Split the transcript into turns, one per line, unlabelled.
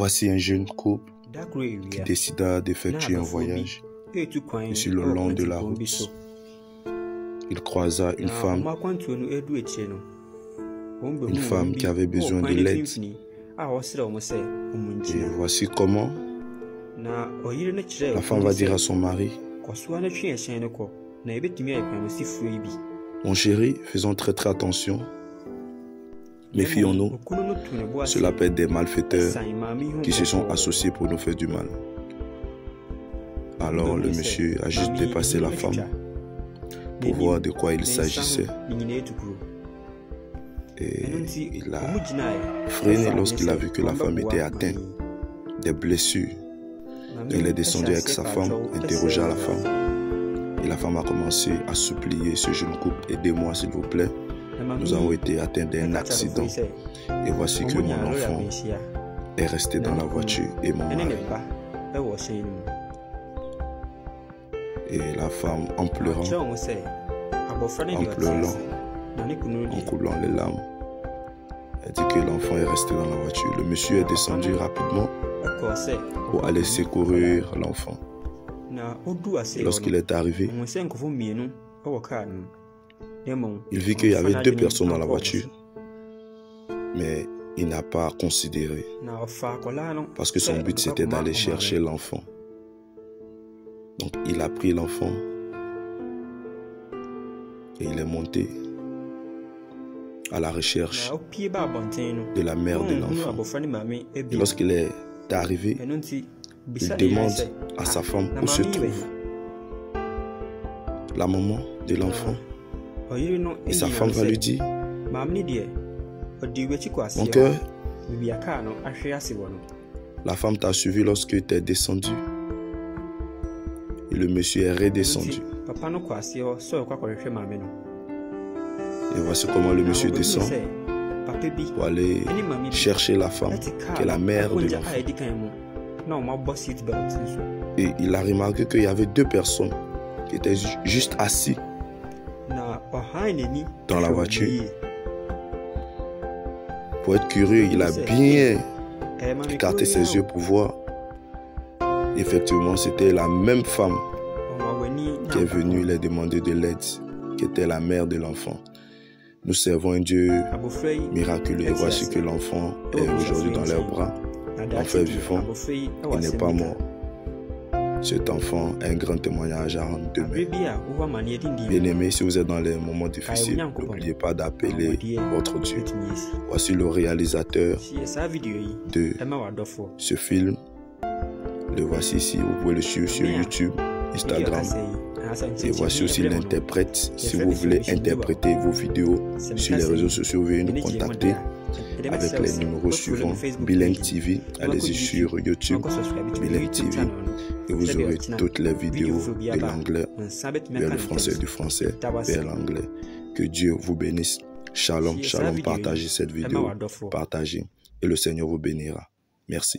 Voici un jeune couple qui décida d'effectuer un voyage. Et sur le long de la route, il croisa une femme qui avait besoin de l'aide. Et voici comment la femme va dire à son mari: mon chéri, faisons très attention. Méfions-nous, cela peut être des malfaiteurs qui se sont associés pour nous faire du mal. Alors le monsieur a juste dépassé la femme pour voir de quoi il s'agissait. Et il a freiné lorsqu'il a vu que la femme était atteinte des blessures. Il est descendu avec sa femme, interrogea la femme. Et la femme a commencé à supplier ce jeune couple: aidez-moi s'il vous plaît. Nous avons été atteints d'un accident. Et voici que mon enfant est resté dans la voiture et mon mari. Et la femme, en pleurant, en coulant les larmes, elle dit que l'enfant est resté dans la voiture. Le monsieur est descendu rapidement pour aller secourir l'enfant. Lorsqu'il est arrivé, il vit qu'il y avait 2 personnes dans la voiture, mais il n'a pas considéré, parce que son but c'était d'aller chercher l'enfant. Donc il a pris l'enfant et il est monté à la recherche de la mère de l'enfant. Et lorsqu'il est arrivé, il demande à sa femme où se trouve la maman de l'enfant. Et sa femme va lui dire: mon cœur, la femme t'a suivi lorsque tu es descendu. Et le monsieur est redescendu. Et voici comment le monsieur descend pour aller chercher la femme, qui est la mère de l'enfant. Et il a remarqué qu'il y avait 2 personnes qui étaient juste assis dans la voiture. Pour être curieux, il a bien écarté ses yeux pour voir. Effectivement, c'était la même femme qui est venue les demander de l'aide, qui était la mère de l'enfant. Nous servons un Dieu miraculeux. Et voici que l'enfant est aujourd'hui dans leurs bras. L'enfant est vivant, il n'est pas mort. Cet enfant est un grand témoignage à rendre demain. Bien-aimés, si vous êtes dans les moments difficiles, n'oubliez pas d'appeler votre Dieu. Voici le réalisateur de ce film. Le voici ici, vous pouvez le suivre sur YouTube, Instagram. Et voici aussi l'interprète. Si vous voulez interpréter vos vidéos sur les réseaux sociaux, veuillez nous contacter avec les numéros suivants. Bilingue TV, allez-y sur YouTube, Bilingue TV, et vous aurez toutes les vidéos de l'anglais vers le français, du français vers l'anglais. Que Dieu vous bénisse. Shalom, shalom. Partagez cette vidéo, partagez, et le Seigneur vous bénira. Merci.